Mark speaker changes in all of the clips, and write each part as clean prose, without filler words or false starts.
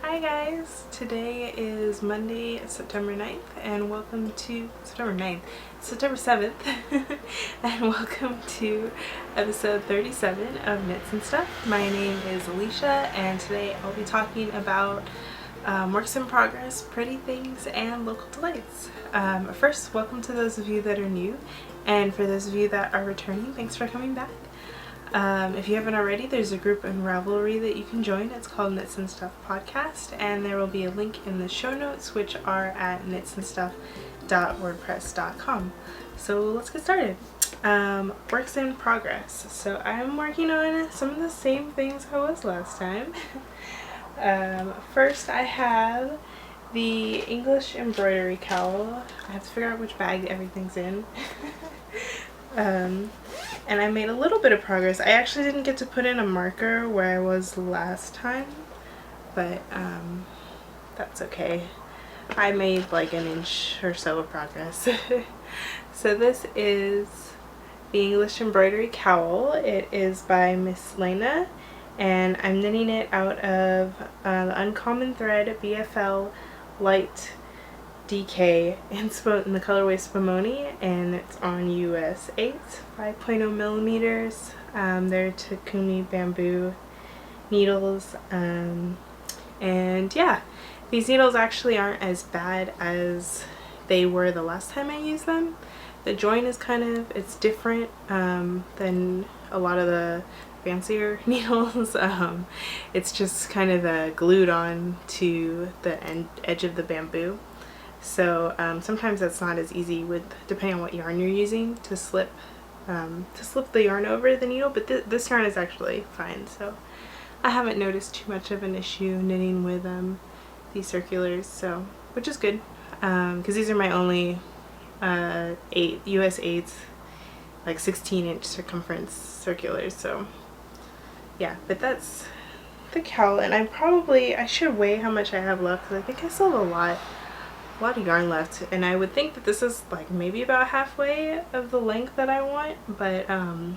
Speaker 1: Hi guys! Today is Monday, September 9th, and welcome to September 7th, and welcome to episode 37 of Knits and Stuff. My name is Alicia, and today I'll be talking about works in progress, pretty things, and local delights. First, welcome to those of you that are new, and for those of you that are returning, thanks for coming back. If you haven't already, there's a group in Ravelry that you can join. It's called Knits and Stuff Podcast, and there will be a link in the show notes, which are at knitsandstuff.wordpress.com. So let's get started. Works in progress. So I'm working on some of the same things I was last time. First, I have the English embroidery cowl. I have to figure out which bag everything's in. And I made a little bit of progress. I actually didn't get to put in a marker where I was last time, but that's okay. I made like an inch or so of progress. So this is the English embroidery cowl. It is by Miss Lena, and I'm knitting it out of the Uncommon Thread BFL Light DK in the colorway Spumoni, and it's on US 8, 5.0 millimeters. They're Takumi bamboo needles, and yeah, these needles actually aren't as bad as they were the last time I used them. The joint is it's different than a lot of the fancier needles. It's just glued on to the edge of the bamboo. So sometimes that's not as easy depending on what yarn you're using to slip the yarn over the needle, but this yarn is actually fine, so I haven't noticed too much of an issue knitting with these circulars, so which is good, because these are my only US 8s, like 16-inch circumference circulars. So yeah, but that's the cowl, and I should weigh how much I have left, because I think I still have a lot of yarn left, and I would think that this is like maybe about halfway of the length that I want, but I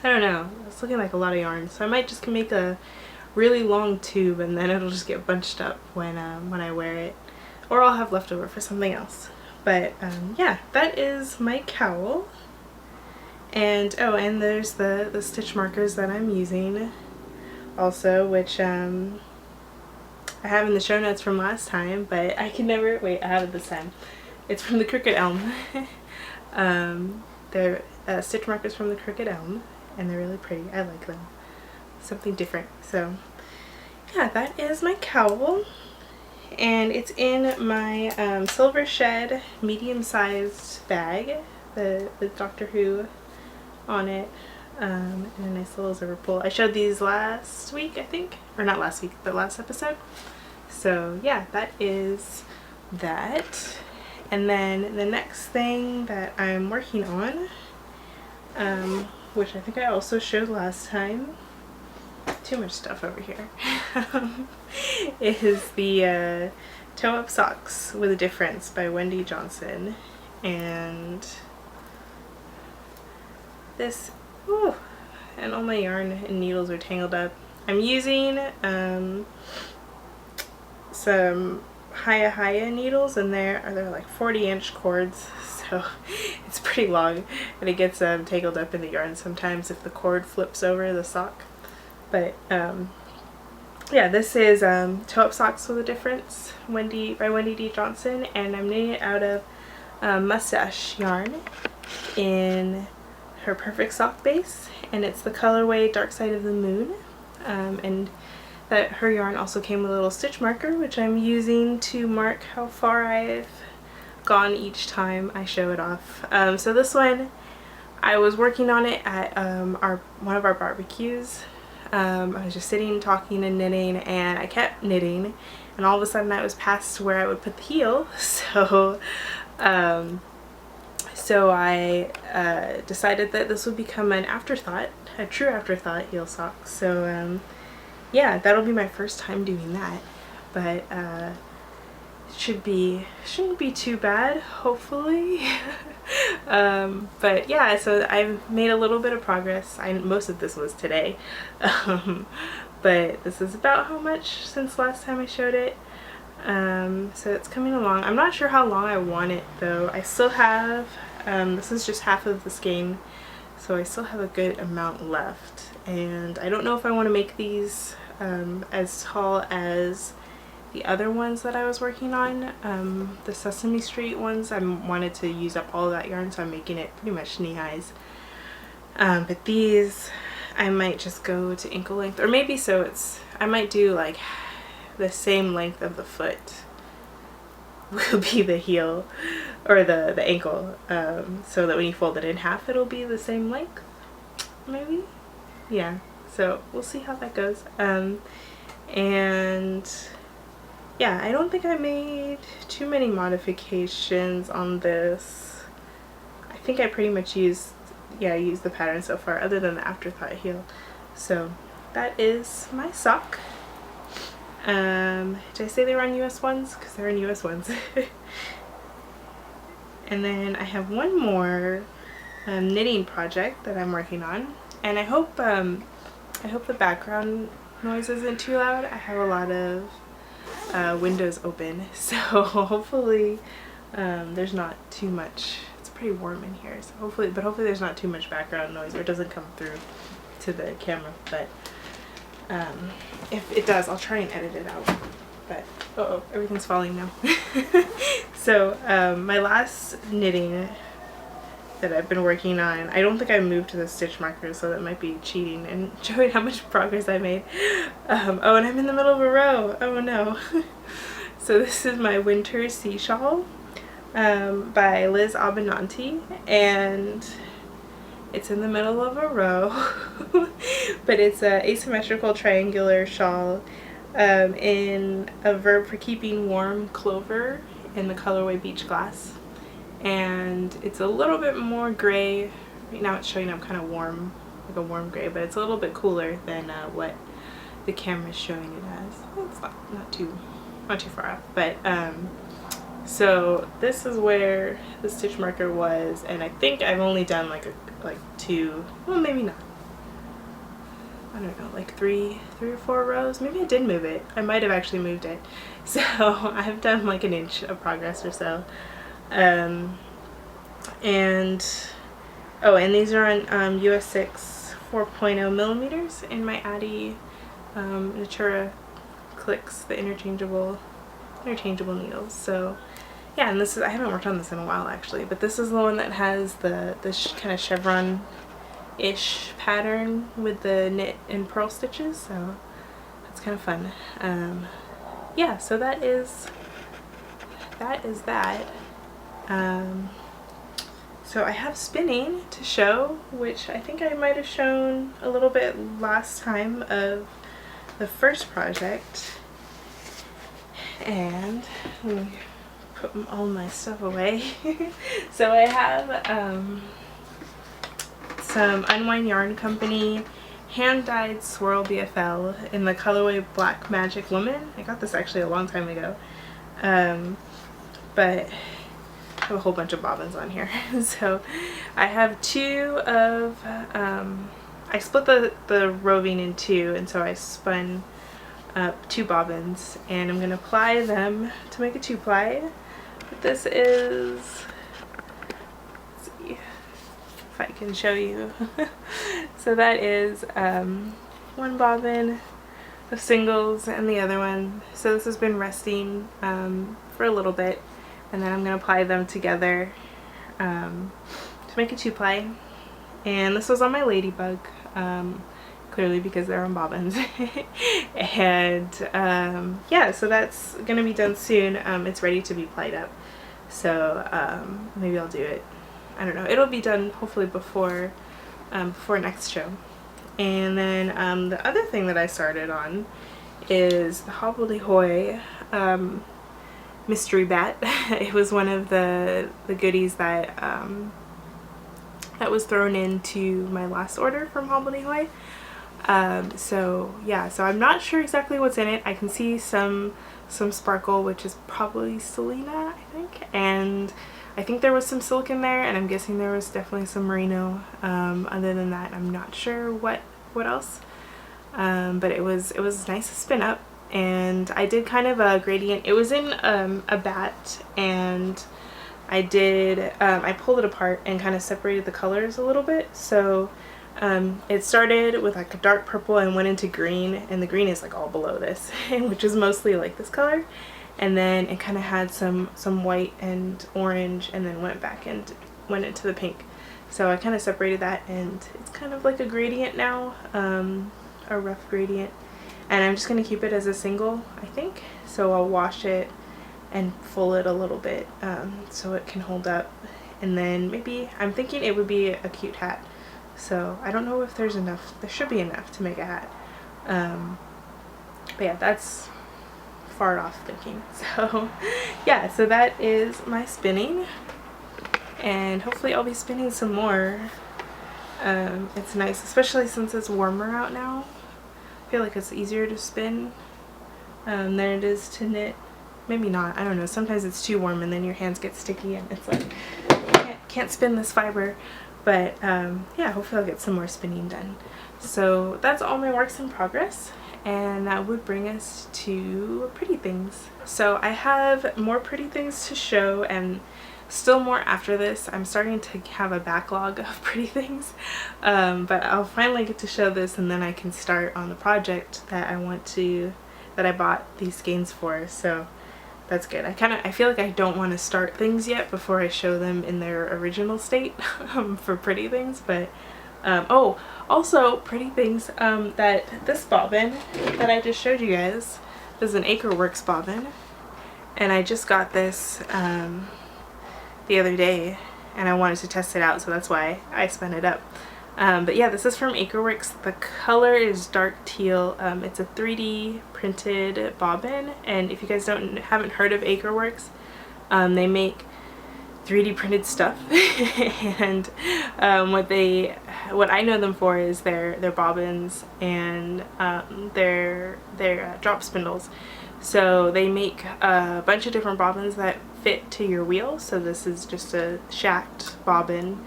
Speaker 1: don't know, it's looking like a lot of yarn, so I might just make a really long tube, and then it'll just get bunched up when I wear it, or I'll have leftover for something else. But yeah, that is my cowl. And oh, and there's the stitch markers that I'm using also, which I have in the show notes from last time, but I can never wait. I have it this time. It's from the Crooked Elm. They're stitch markers from the Crooked Elm, and they're really pretty. I like them. Something different. So yeah, that is my cowl, and it's in my Silver Shed medium-sized bag with Doctor Who on it, and a nice little zipper pull. I showed these last week, I think, or not last week, but last episode. So yeah, that is that. And then the next thing that I'm working on, which I think I also showed last time, too much stuff over here, is the Toe-Up Socks with a Difference by Wendy Johnson. And this, ooh, and all my yarn and needles are tangled up. I'm using some Haya needles, and they're like 40-inch cords, so it's pretty long, and it gets tangled up in the yarn sometimes if the cord flips over the sock. But yeah, this is Toe-Up Socks with a Difference by Wendy D. Johnson, and I'm knitting it out of mustache yarn in her Perfect Sock base, and it's the colorway Dark Side of the Moon, and that her yarn also came with a little stitch marker, which I'm using to mark how far I've gone each time I show it off. So this one, I was working on it at one of our barbecues. I was just sitting, talking, and knitting, and I kept knitting, and all of a sudden I was past where I would put the heel, so I decided that this would become an afterthought, a true afterthought heel sock. So yeah, that'll be my first time doing that, but shouldn't be too bad, hopefully. But yeah, so I've made a little bit of progress. Most of this was today, but this is about how much since last time I showed it. So it's coming along. I'm not sure how long I want it though. I still have, this is just half of the skein, so I still have a good amount left, and I don't know if I want to make these as tall as the other ones that I was working on. The Sesame Street ones, I wanted to use up all of that yarn, so I'm making it pretty much knee highs. But these I might just go to ankle length, or maybe so it's, I might do like the same length of the foot will be the heel or the ankle, so that when you fold it in half it'll be the same length, maybe. Yeah, so we'll see how that goes. And yeah, I don't think I made too many modifications on this. I think I pretty much used the pattern so far, other than the afterthought heel. So that is my sock. Did I say they were on US ones? Because they're in US ones. And then I have one more knitting project that I'm working on, and I hope the background noise isn't too loud. I have a lot of windows open, so hopefully there's not too much. It's pretty warm in here, so hopefully there's not too much background noise, or it doesn't come through to the camera. But if it does, I'll try and edit it out. But uh-oh, everything's falling now. So my last knitting that I've been working on, I don't think I moved to the stitch marker, so that might be cheating and showing how much progress I made. Oh, and I'm in the middle of a row. Oh no. So this is my winter Sea Shawl by Liz Abenanti, and it's in the middle of a row. But it's a asymmetrical triangular shawl in a verb for keeping warm clover in the colorway Beach Glass, and it's a little bit more gray. Right now it's showing up kind of warm, like a warm gray, but it's a little bit cooler than what the camera is showing it as. It's not too far off. But so this is where the stitch marker was, and I think I've only done like two, well maybe not, I don't know, like three or four rows. Maybe I did move it. I might have actually moved it. So I've done like an inch of progress or so. And oh, and these are on US 6 4.0 millimeters in my Addy Natura Clicks, the interchangeable needles. So yeah, and this is, I haven't worked on this in a while actually, but this is the one that has the kind of chevron-ish pattern with the knit and purl stitches, so that's kind of fun. Yeah, so that is that. So I have spinning to show, which I think I might have shown a little bit last time of the first project. And let me put all my stuff away. So I have some Unwind Yarn Company hand-dyed swirl BFL in the colorway Black Magic Woman. I got this actually a long time ago, but I have a whole bunch of bobbins on here. So I have two of, I split the roving in two, and so I spun up two bobbins, and I'm going to ply them to make a two-ply. But this is, let's see if I can show you. So that is one bobbin of singles and the other one. So this has been resting for a little bit, and then I'm going to apply them together to make a two-ply. And this was on my ladybug, clearly because they're on bobbins. And yeah, so that's going to be done soon. It's ready to be plied up, so maybe I'll do it, I don't know, it'll be done hopefully before next show. And then the other thing that I started on is the Hobbledehoy mystery bat. It was one of the goodies that that was thrown into my last order from Hobbledehoy. So yeah, so I'm not sure exactly what's in it. I can see some sparkle, which is probably Selena, I think, and I think there was some silk in there, and I'm guessing there was definitely some merino. Other than that, I'm not sure what else. but it was nice to spin up. And I did kind of a gradient. It was in a bat, and I did I pulled it apart and kind of separated the colors a little bit. So it started with like a dark purple and went into green, and the green is like all below this, which is mostly like this color. And then it kind of had some white and orange, and then went into the pink. So I kind of separated that, and it's kind of like a gradient now, a rough gradient. And I'm just going to keep it as a single, I think. So I'll wash it and full it a little bit so it can hold up. And then maybe, I'm thinking it would be a cute hat. So I don't know if there's enough. There should be enough to make a hat. But yeah, that's far off thinking. So yeah, so that is my spinning. And hopefully I'll be spinning some more. It's nice, especially since it's warmer out now. I feel like it's easier to spin than it is to knit. Maybe not, I don't know. Sometimes it's too warm and then your hands get sticky and it's like, can't spin this fiber. But yeah, hopefully I'll get some more spinning done. So that's all my works in progress, and that would bring us to pretty things. So I have more pretty things to show, and still more after this. I'm starting to have a backlog of pretty things, but I'll finally get to show this, and then I can start on the project that I bought these skeins for. So that's good. I feel like I don't want to start things yet before I show them in their original state for pretty things. But oh, also pretty things, that this bobbin that I just showed you guys is an Acreworks bobbin, and I just got this the other day, and I wanted to test it out, so that's why I spun it up. But yeah, this is from Acreworks. The color is dark teal. It's a 3D printed bobbin, and if you guys haven't heard of Acreworks, they make 3D printed stuff. And what I know them for is their bobbins and their drop spindles. So they make a bunch of different bobbins that fit to your wheel. So this is just a shacked bobbin,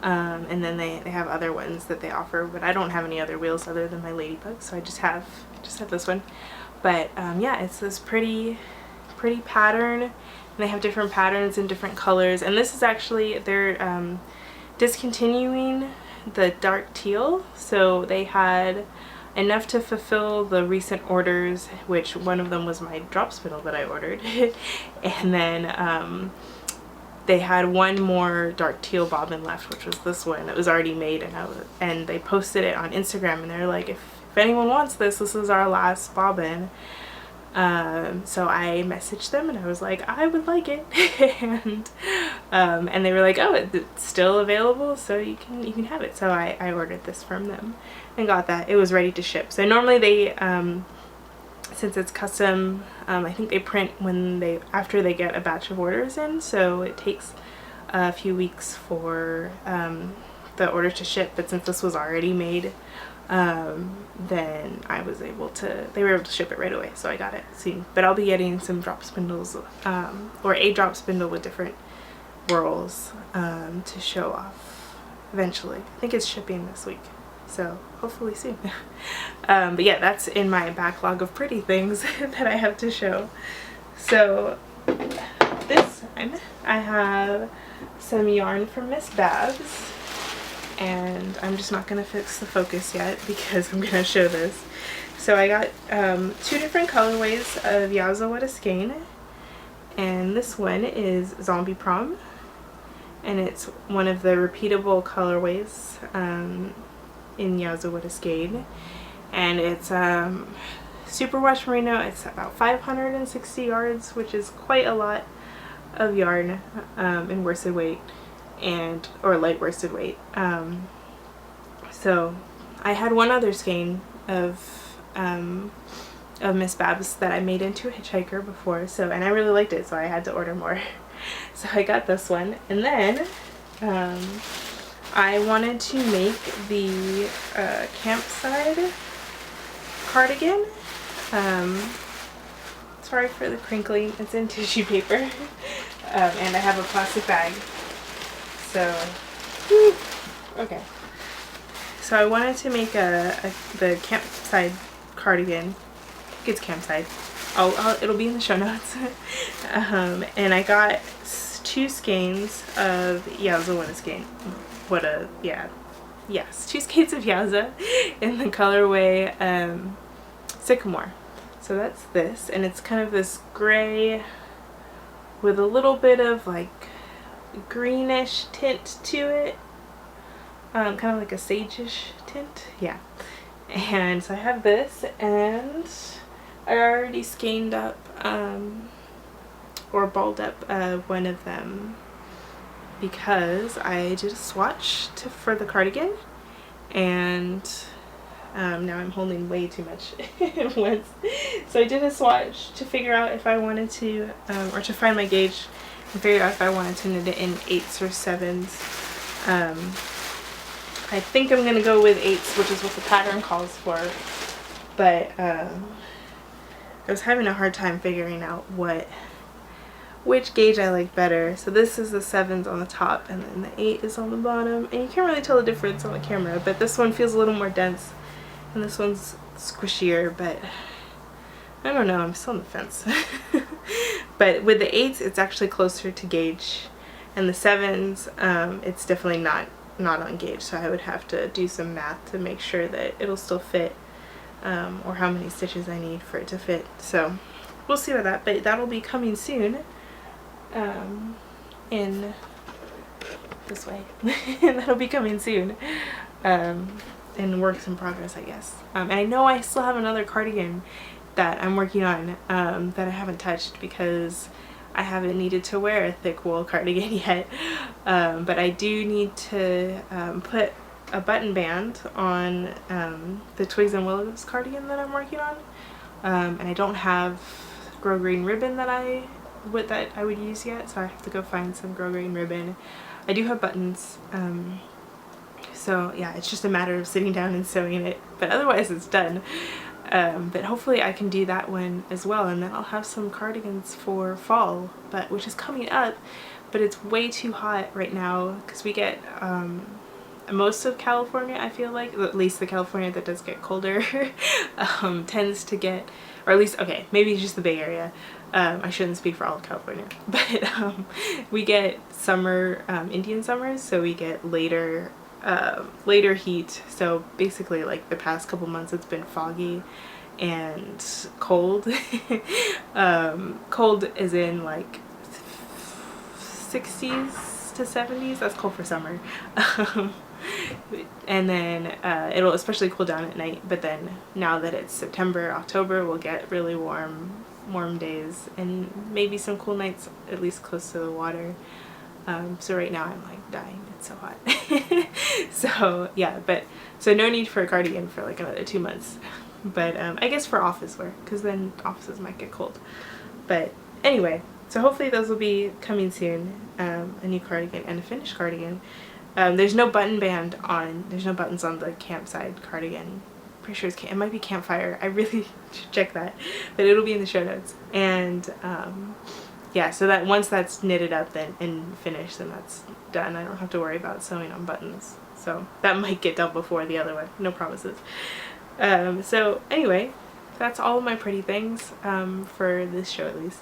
Speaker 1: and then they have other ones that they offer, but I don't have any other wheels other than my Ladybug, so I just have this one. But yeah, it's this pretty pattern, and they have different patterns in different colors. And this is actually, they're discontinuing the dark teal, so they had enough to fulfill the recent orders, which one of them was my drop spindle that I ordered. And then they had one more dark teal bobbin left, which was this one. It was already made, and they posted it on Instagram, and they're like, if anyone wants this is our last bobbin. So I messaged them and I was like, I would like it. And they were like, oh, it's still available, so you can have it. So I ordered this from them and got that. It was ready to ship. So normally they, since it's custom, I think they print after they get a batch of orders in, so it takes a few weeks for the order to ship. But since this was already made, then they were able to ship it right away, so I got it soon. But I'll be getting some drop spindles, or a drop spindle with different whorls, to show off eventually. I think it's shipping this week, so hopefully soon. But yeah, that's in my backlog of pretty things that I have to show. So this time I have some yarn from Miss Babs, and I'm just not going to fix the focus yet because I'm going to show this. So I got two different colorways of Yaza What a Skein, and this one is Zombie Prom, and it's one of the repeatable colorways in Yaza What a Skein, and it's superwash merino. It's about 560 yards, which is quite a lot of yarn in worsted weight, or light worsted weight. So I had one other skein of Miss Babs that I made into a hitchhiker before, and I really liked it, so I had to order more. So I got this one, and then I wanted to make the campside cardigan. Sorry for the crinkling, it's in tissue paper. And I have a plastic bag. So, okay. so I wanted to make the campside cardigan. It's campside. It'll be in the show notes. And I got 2 skeins of Yowza. What a skein. Yes, 2 skeins of Yowza in the colorway Sycamore. So that's this, and it's kind of this gray with a little bit of like greenish tint to it, kind of like a sage-ish tint. Yeah. And so I have this, and I already skeined up or balled up one of them because I did a swatch for the cardigan, and now I'm holding way too much at once. So I did a swatch to figure out if I wanted to, or to find my gauge and figure out if I wanted to knit it in 8s or 7s. I think I'm gonna go with 8s, which is what the pattern calls for, but I was having a hard time figuring out which gauge I like better. So this is the 7s on the top, and then the 8 is on the bottom, and you can't really tell the difference on the camera, but this one feels a little more dense and this one's squishier, but I don't know, I'm still on the fence. But with the 8s it's actually closer to gauge, and the 7s it's definitely not on gauge, so I would have to do some math to make sure that it'll still fit, or how many stitches I need for it to fit. So we'll see about that, but that'll be coming soon, in this way. That'll be coming soon, in works in progress, I guess. And I know I still have another cardigan that I'm working on, that I haven't touched because I haven't needed to wear a thick wool cardigan yet, but I do need to put a button band on the Twigs and Willows cardigan that I'm working on, and I don't have grosgrain ribbon that I would use yet, so I have to go find some grosgrain ribbon. I do have buttons, so yeah, it's just a matter of sitting down and sewing it, but otherwise it's done. But hopefully I can do that one as well, and then I'll have some cardigans for fall, which is coming up, but it's way too hot right now because we get most of California, I feel like, at least the California that does get colder, tends to get, or at least, okay, maybe it's just the Bay Area. I shouldn't speak for all of California, but we get summer, Indian summers, so we get later heat. So basically, like the past couple months it's been foggy and cold. Cold is in like 60s to 70s. That's cold for summer. And then it'll especially cool down at night, but then now that it's September, October, we'll get really warm days and maybe some cool nights, at least close to the water. So right now I'm like dying, it's so hot. So yeah, so no need for a cardigan for like another 2 months, but I guess for office wear, because then offices might get cold. But anyway, so hopefully those will be coming soon, a new cardigan and a finished cardigan. There's no button band on, there's no buttons on the campside cardigan. Pretty sure it might be campfire. I really should check that, but it'll be in the show notes. And yeah, so that once that's knitted up and finished, then that's done. I don't have to worry about sewing on buttons. So that might get done before the other one. No promises. So anyway, that's all of my pretty things for this show at least.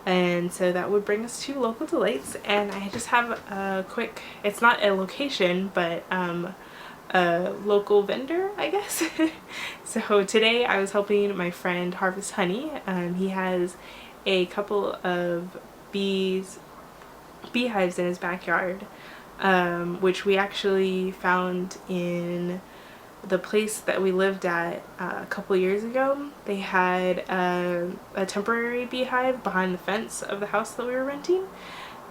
Speaker 1: And so that would bring us to local delights, and I just have a quick, it's not a location, but a local vendor, I guess. So today I was helping my friend harvest honey. He has a couple of beehives in his backyard, which we actually found in the place that we lived at a couple years ago. They had a temporary beehive behind the fence of the house that we were renting,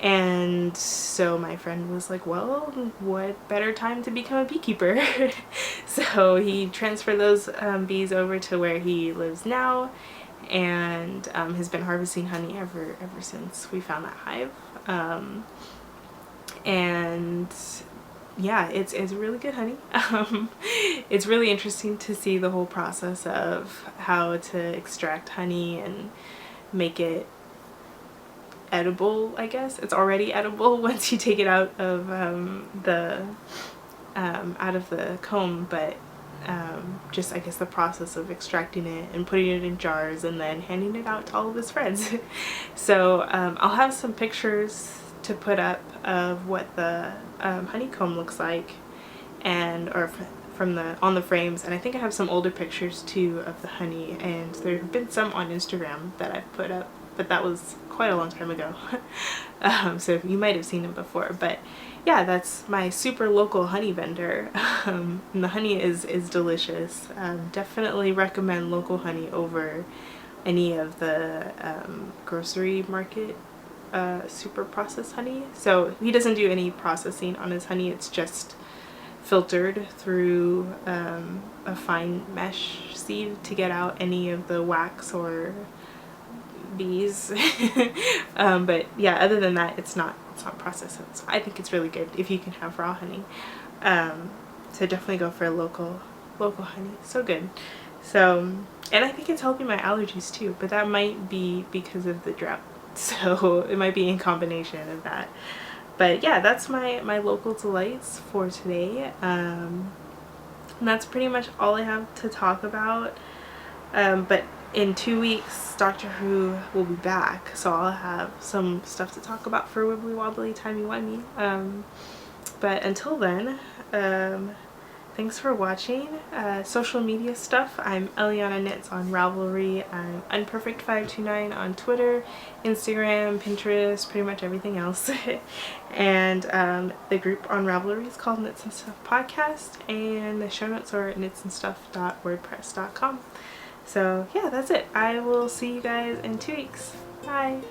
Speaker 1: and so my friend was like, well, what better time to become a beekeeper? So he transferred those bees over to where he lives now, and has been harvesting honey ever since we found that hive. And yeah, it's really good honey. It's really interesting to see the whole process of how to extract honey and make it edible, I guess. It's already edible once you take it out of the out of the comb, but just I guess the process of extracting it and putting it in jars and then handing it out to all of his friends. So I'll have some pictures to put up of what the honeycomb looks like, and from the on the frames, and I think I have some older pictures too of the honey, and there have been some on Instagram that I've put up, but that was quite a long time ago. So you might have seen them before, but yeah, that's my super local honey vendor. And the honey is delicious. Definitely recommend local honey over any of the grocery market super processed honey. So he doesn't do any processing on his honey, it's just filtered through a fine mesh sieve to get out any of the wax or bees. But yeah, other than that, it's not processed. So I think it's really good if you can have raw honey. So definitely go for local honey. So good. So, and I think it's helping my allergies too, but that might be because of the drought. So it might be in combination of that. But yeah, that's my local delights for today. And that's pretty much all I have to talk about. But in 2 weeks, Doctor Who will be back, so I'll have some stuff to talk about for Wibbly Wobbly Timey Wimey. But until then, thanks for watching. Social media stuff, I'm Eliana Knits on Ravelry, I'm Unperfect529 on Twitter, Instagram, Pinterest, pretty much everything else. And the group on Ravelry is called Knits and Stuff Podcast, and the show notes are at knitsandstuff.wordpress.com. So yeah, that's it. I will see you guys in 2 weeks. Bye!